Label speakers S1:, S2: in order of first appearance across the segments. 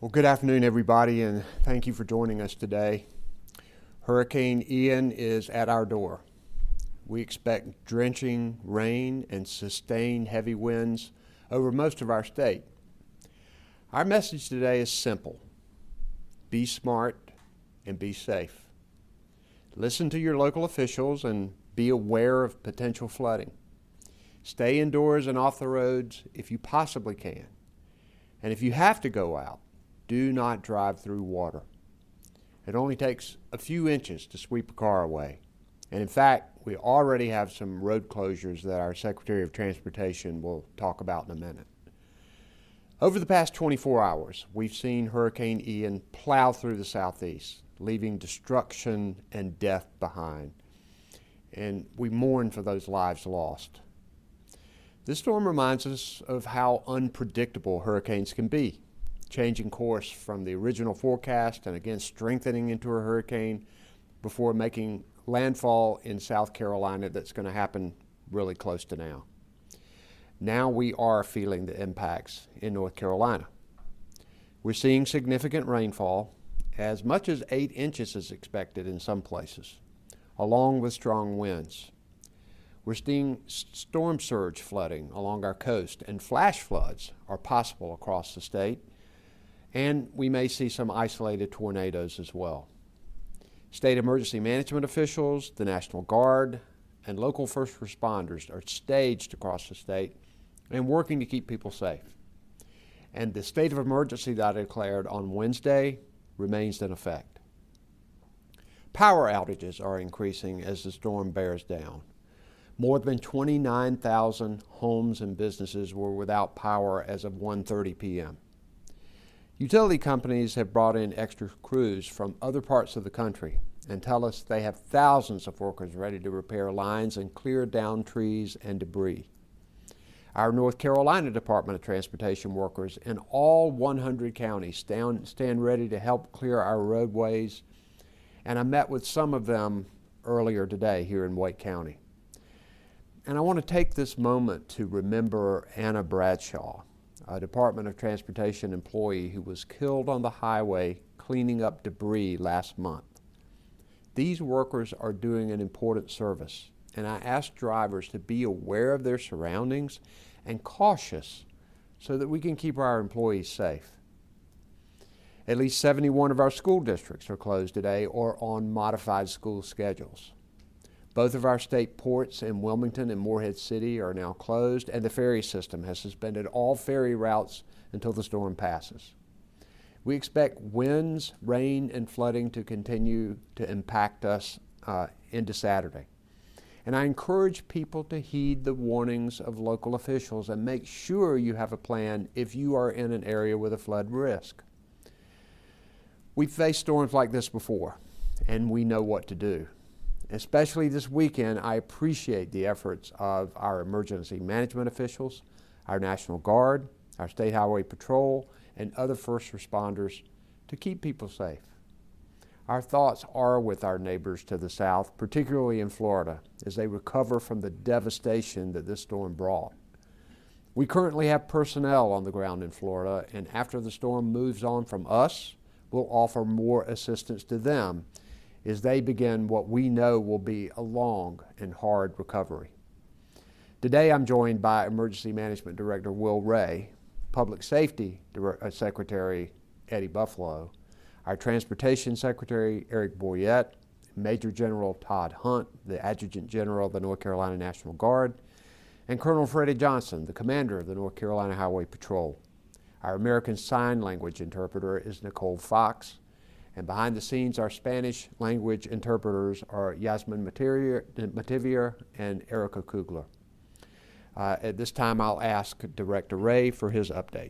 S1: Well, good afternoon, everybody, and thank you for joining us today. Hurricane Ian is at our door. We expect drenching rain and sustained heavy winds over most of our state. Our message today is simple. Be smart and be safe. Listen to your local officials and be aware of potential flooding. Stay indoors and off the roads if you possibly can. And if you have to go out, do not drive through water. It only takes a few inches to sweep a car away. And in fact, we already have some road closures that our Secretary of Transportation will talk about in a minute. Over the past 24 hours, we've seen Hurricane Ian plow through the southeast, leaving destruction and death behind. And we mourn for those lives lost. This storm reminds us of how unpredictable hurricanes can be, changing course from the original forecast and again strengthening into a hurricane before making landfall in South Carolina that's going to happen really close to now. Now we are feeling the impacts in North Carolina. We're seeing significant rainfall, as much as 8 inches is expected in some places, along with strong winds. We're seeing storm surge flooding along our coast, and flash floods are possible across the state. And we may see some isolated tornadoes as well. State emergency management officials, the National Guard, and local first responders are staged across the state and working to keep people safe. And the state of emergency that I declared on Wednesday remains in effect. Power outages are increasing as the storm bears down. More than 29,000 homes and businesses were without power as of 1:30 p.m. Utility companies have brought in extra crews from other parts of the country and tell us they have thousands of workers ready to repair lines and clear down trees and debris. Our North Carolina Department of Transportation workers in all 100 counties stand ready to help clear our roadways, and I met with some of them earlier today here in Wake County. And I want to take this moment to remember Anna Bradshaw, a Department of Transportation employee who was killed on the highway cleaning up debris last month. These workers are doing an important service, and I ask drivers to be aware of their surroundings and cautious so that we can keep our employees safe. At least 71 of our school districts are closed today or on modified school schedules. Both of our state ports in Wilmington and Morehead City are now closed, and the ferry system has suspended all ferry routes until the storm passes. We expect winds, rain, and flooding to continue to impact us into Saturday. And I encourage people to heed the warnings of local officials and make sure you have a plan if you are in an area with a flood risk. We've faced storms like this before, and we know what to do. Especially this weekend, I appreciate the efforts of our emergency management officials, our National Guard, our State Highway Patrol, and other first responders to keep people safe. Our thoughts are with our neighbors to the south, particularly in Florida, as they recover from the devastation that this storm brought. We currently have personnel on the ground in Florida, and after the storm moves on from us, we'll offer more assistance to them as they begin what we know will be a long and hard recovery. Today I'm joined by Emergency Management Director Will Ray, Public Safety Secretary Eddie Buffalo, our Transportation Secretary Eric Boyette, Major General Todd Hunt, the Adjutant General of the North Carolina National Guard, and Colonel Freddie Johnson, the Commander of the North Carolina Highway Patrol. Our American Sign Language interpreter is Nicole Fox, and behind the scenes, our Spanish language interpreters are Yasmin Mativier and Erica Kugler. At this time, I'll ask Director Ray for his update.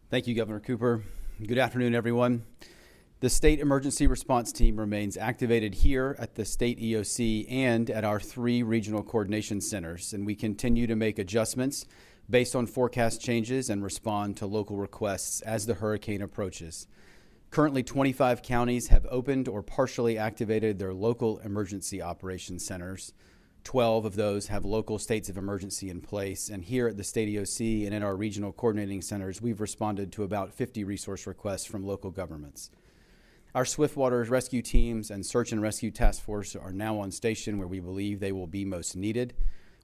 S2: Thank you, Governor Cooper. Good afternoon, everyone. The State Emergency Response Team remains activated here at the State EOC and at our 3 regional coordination centers, and we continue to make adjustments based on forecast changes and respond to local requests as the hurricane approaches. Currently, 25 counties have opened or partially activated their local emergency operations centers. 12 of those have local states of emergency in place. And here at the state EOC and in our regional coordinating centers, we've responded to about 50 resource requests from local governments. Our swiftwater rescue teams and search and rescue task force are now on station where we believe they will be most needed.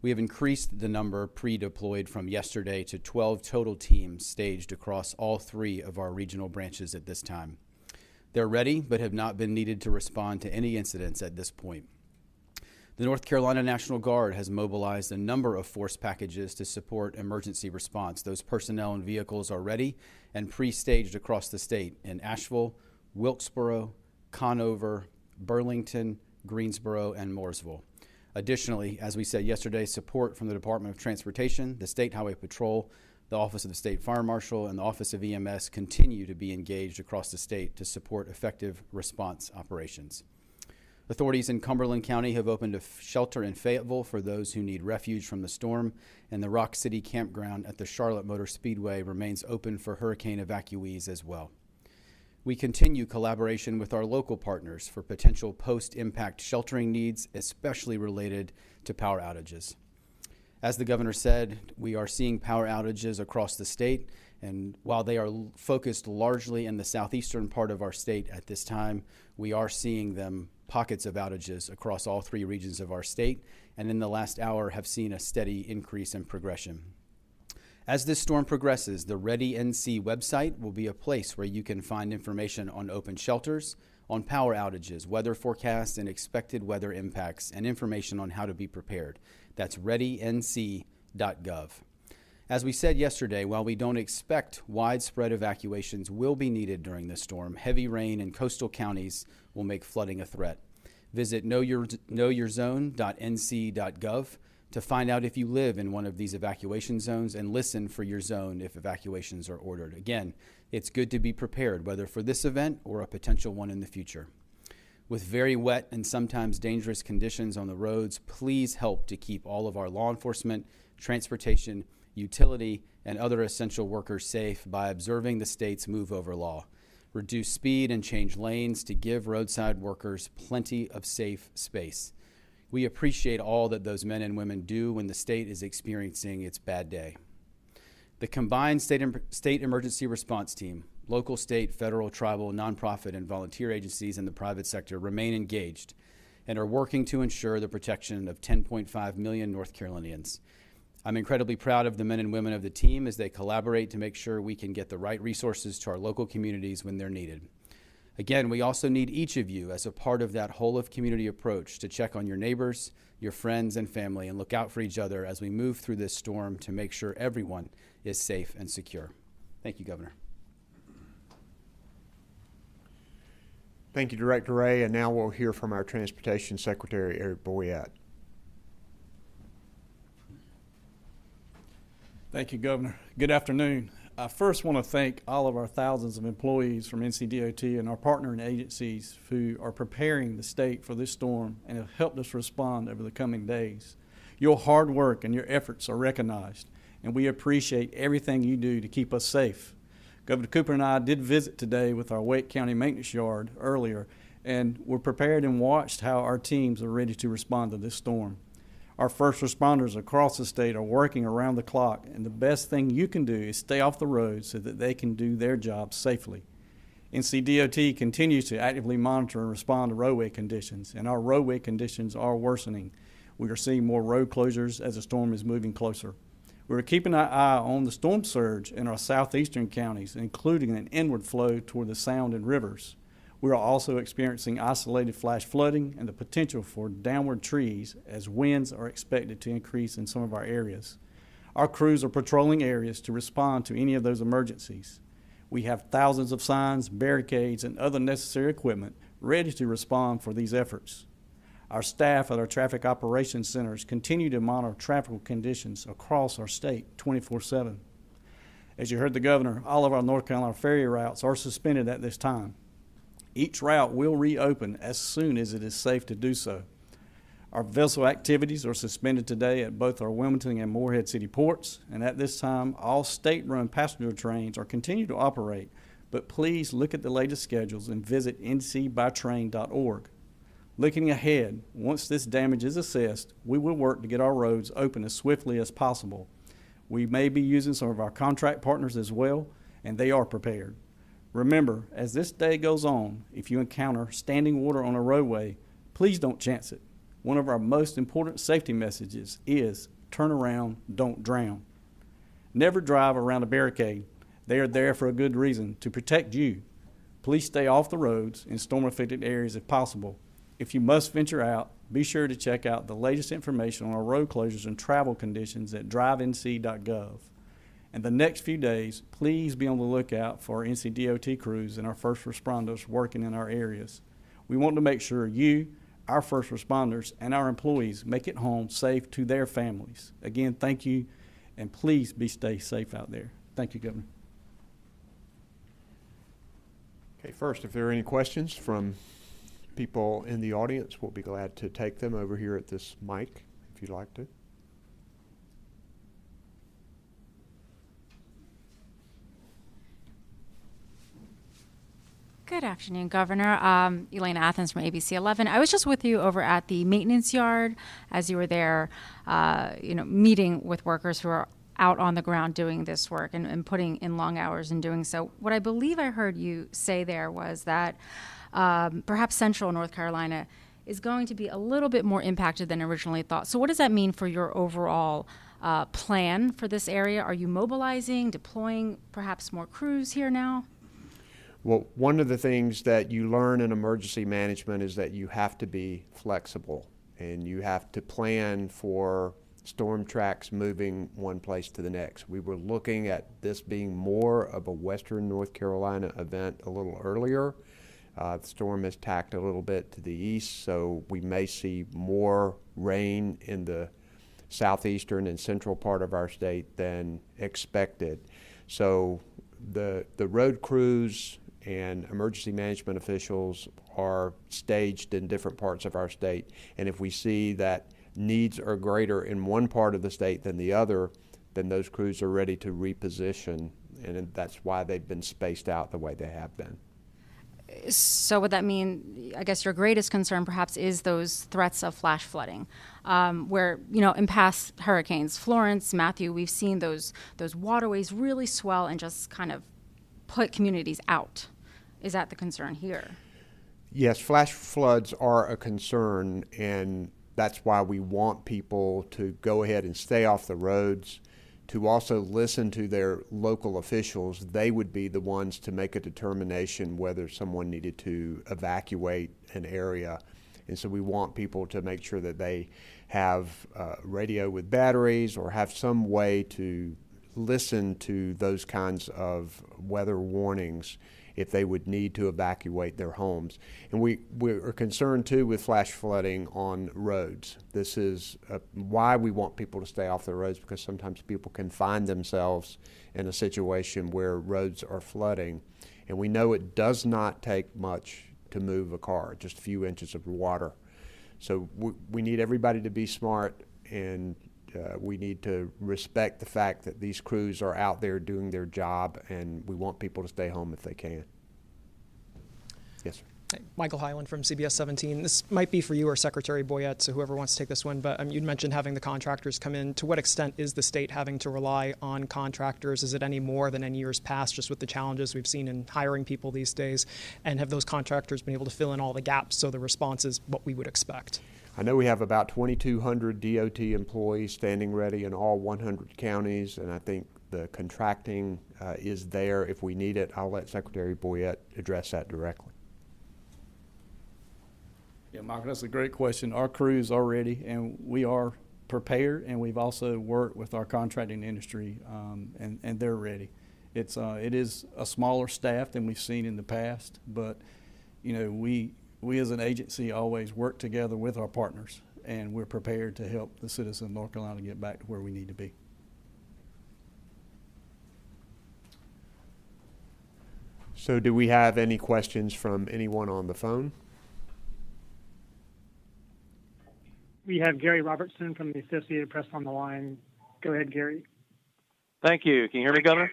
S2: We have increased the number pre-deployed from yesterday to 12 total teams staged across all 3 of our regional branches at this time. They're ready, but have not been needed to respond to any incidents at this point. The North Carolina National Guard has mobilized a number of force packages to support emergency response. Those personnel and vehicles are ready and pre-staged across the state in Asheville, Wilkesboro, Conover, Burlington, Greensboro, and Mooresville. Additionally, as we said yesterday, support from the Department of Transportation, the State Highway Patrol, the Office of the State Fire Marshal, and the Office of EMS continue to be engaged across the state to support effective response operations. Authorities in Cumberland County have opened a shelter in Fayetteville for those who need refuge from the storm, and the Rock City Campground at the Charlotte Motor Speedway remains open for hurricane evacuees as well. We continue collaboration with our local partners for potential post-impact sheltering needs, especially related to power outages. As the governor said, we are seeing power outages across the state, and while they are focused largely in the southeastern part of our state at this time, we are seeing them pockets of outages across all 3 regions of our state, and in the last hour have seen a steady increase in progression. As this storm progresses, the Ready NC website will be a place where you can find information on open shelters, on power outages, weather forecasts, and expected weather impacts, and information on how to be prepared. That's readync.gov. As we said yesterday, while we don't expect widespread evacuations will be needed during this storm, heavy rain in coastal counties will make flooding a threat. Visit knowyourzone.nc.gov to find out if you live in one of these evacuation zones and listen for your zone if evacuations are ordered. Again, it's good to be prepared, whether for this event or a potential one in the future. With very wet and sometimes dangerous conditions on the roads, please help to keep all of our law enforcement, transportation, utility, and other essential workers safe by observing the state's move over law. Reduce speed and change lanes to give roadside workers plenty of safe space. We appreciate all that those men and women do when the state is experiencing its bad day. The combined state emergency response team, local, state, federal, tribal, nonprofit, and volunteer agencies in the private sector remain engaged and are working to ensure the protection of 10.5 million North Carolinians. I'm incredibly proud of the men and women of the team as they collaborate to make sure we can get the right resources to our local communities when they're needed. Again, we also need each of you as a part of that whole of community approach to check on your neighbors, your friends, and family, and look out for each other as we move through this storm to make sure everyone is safe and secure. Thank you, Governor.
S1: Thank you, Director Ray. And now we'll hear from our Transportation Secretary, Eric Boyette.
S3: Thank you, Governor. Good afternoon. I first want to thank all of our thousands of employees from NCDOT and our partnering agencies who are preparing the state for this storm and have helped us respond over the coming days. Your hard work and your efforts are recognized, and we appreciate everything you do to keep us safe. Governor Cooper and I did visit today with our Wake County Maintenance Yard earlier, and we're prepared and watched how our teams are ready to respond to this storm. Our first responders across the state are working around the clock, and the best thing you can do is stay off the road so that they can do their job safely. NCDOT continues to actively monitor and respond to roadway conditions, and our roadway conditions are worsening. We are seeing more road closures as the storm is moving closer. We're keeping our eye on the storm surge in our southeastern counties, including an inward flow toward the Sound and rivers. We are also experiencing isolated flash flooding and the potential for downward trees as winds are expected to increase in some of our areas. Our crews are patrolling areas to respond to any of those emergencies. We have thousands of signs, barricades, and other necessary equipment ready to respond for these efforts. Our staff at our traffic operations centers continue to monitor traffic conditions across our state 24/7. As you heard the governor, all of our North Carolina ferry routes are suspended at this time. Each route will reopen as soon as it is safe to do so. Our vessel activities are suspended today at both our Wilmington and Morehead City ports, and at this time, all state-run passenger trains are continuing to operate, but please look at the latest schedules and visit ncbytrain.org. Looking ahead, once this damage is assessed, we will work to get our roads open as swiftly as possible. We may be using some of our contract partners as well, and they are prepared. Remember, as this day goes on, if you encounter standing water on a roadway, please don't chance it. One of our most important safety messages is turn around, don't drown. Never drive around a barricade. They are there for a good reason, to protect you. Please stay off the roads in storm-affected areas if possible. If you must venture out, be sure to check out the latest information on our road closures and travel conditions at drivenc.gov. And the next few days, please be on the lookout for our NCDOT crews and our first responders working in our areas. We want to make sure you, our first responders, and our employees make it home safe to their families. Again, thank you, and please stay safe out there. Thank you, Governor.
S1: Okay, first, if there are any questions from people in the audience, we'll be glad to take them over here at this mic, if you'd like to.
S4: Good afternoon, Governor. Elaine Athens from ABC 11. I was just with you over at the maintenance yard as you were there, meeting with workers who are out on the ground doing this work and putting in long hours and doing so. What I believe I heard you say there was that perhaps central North Carolina is going to be a little bit more impacted than originally thought. So what does that mean for your overall plan for this area? Are you mobilizing, deploying perhaps more crews here now?
S1: Well, one of the things that you learn in emergency management is that you have to be flexible and you have to plan for storm tracks moving one place to the next. We were looking at this being more of a Western North Carolina event a little earlier. The storm has tacked a little bit to the east, so we may see more rain in the southeastern and central part of our state than expected. So the road crews and emergency management officials are staged in different parts of our state, and if we see that needs are greater in one part of the state than the other, then those crews are ready to reposition, and that's why they've been spaced out the way they have been.
S4: So would that mean, I guess your greatest concern perhaps is those threats of flash flooding, where, in past hurricanes, Florence, Matthew, we've seen those waterways really swell and just kind of put communities out. Is that the concern here?
S1: Yes, flash floods are a concern, and that's why we want people to go ahead and stay off the roads, to also listen to their local officials. They would be the ones to make a determination whether someone needed to evacuate an area. And so we want people to make sure that they have radio with batteries or have some way to listen to those kinds of weather warnings if they would need to evacuate their homes. And we're concerned too with flash flooding on roads. This is why we want people to stay off the roads, because sometimes people can find themselves in a situation where roads are flooding. And we know it does not take much to move a car, just a few inches of water. So we need everybody to be smart, and we need to respect the fact that these crews are out there doing their job, and we want people to stay home if they can. Yes, sir.
S5: Hey, Michael Hyland from CBS 17. This might be for you or Secretary Boyette, so whoever wants to take this one, but you'd mentioned having the contractors come in. To what extent is the state having to rely on contractors? Is it any more than in years past, just with the challenges we've seen in hiring people these days? And have those contractors been able to fill in all the gaps so the response is what we would expect?
S1: I know we have about 2,200 DOT employees standing ready in all 100 counties, and I think the contracting is there. If we need it, I'll let Secretary Boyette address that directly.
S3: Yeah, Michael, that's a great question. Our crews are ready, and we are prepared, and we've also worked with our contracting industry, and they're ready. It is a smaller staff than we've seen in the past, but we as an agency always work together with our partners, and we're prepared to help the citizens of North Carolina get back to where we need to be.
S1: So do we have any questions from anyone on the phone?
S6: We have Gary Robertson from the Associated Press on the line. Go ahead, Gary.
S7: Thank you. Can you hear me, Governor?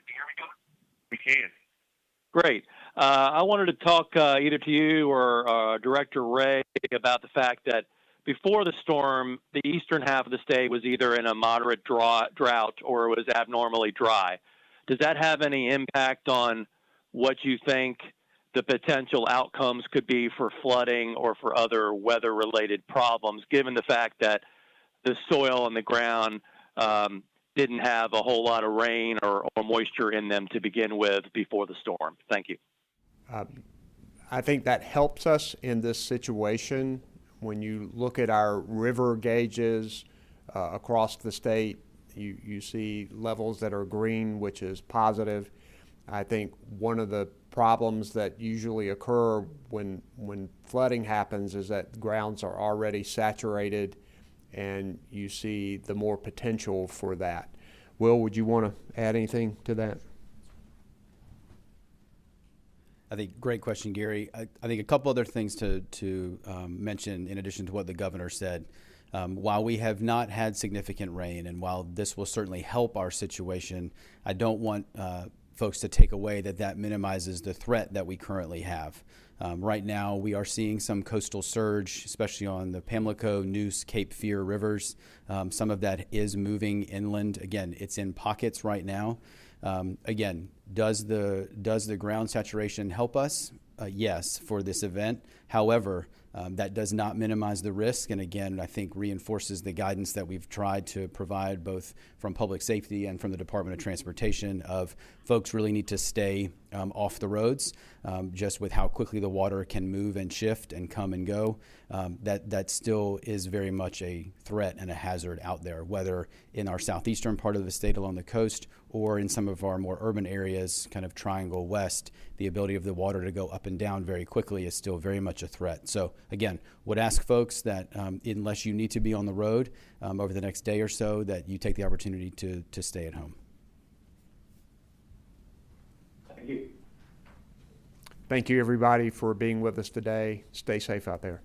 S1: We can.
S7: Great. I wanted to talk either to you or Director Ray about the fact that before the storm, the eastern half of the state was either in a moderate drought or it was abnormally dry. Does that have any impact on what you think the potential outcomes could be for flooding or for other weather-related problems, given the fact that the soil on the ground didn't have a whole lot of rain or moisture in them to begin with before the storm? Thank you.
S1: I think that helps us in this situation. When you look at our river gauges across the state, you see levels that are green, which is positive. I think one of the problems that usually occur when flooding happens is that grounds are already saturated, and you see the more potential for that. Will, would you want to add anything to that?
S2: I think great question, Gary. I think a couple other things to mention in addition to what the governor said. While we have not had significant rain, and while this will certainly help our situation, I don't want folks to take away that minimizes the threat that we currently have. Right now, we are seeing some coastal surge, especially on the Pamlico, Neuse, Cape Fear rivers. Some of that is moving inland. Again, it's in pockets right now. Again, does the ground saturation help us? Yes, for this event. However, that does not minimize the risk, and again, I think reinforces the guidance that we've tried to provide both from public safety and from the Department of Transportation of folks really need to stay off the roads, just with how quickly the water can move and shift and come and go. That still is very much a threat and a hazard out there, whether in our southeastern part of the state along the coast or in some of our more urban areas, kind of Triangle West. The ability of the water to go up and down very quickly is still very much a threat. So again, would ask folks that unless you need to be on the road over the next day or so, that you take the opportunity to stay at home.
S7: Thank you.
S1: Thank you, everybody, for being with us today. Stay safe out there.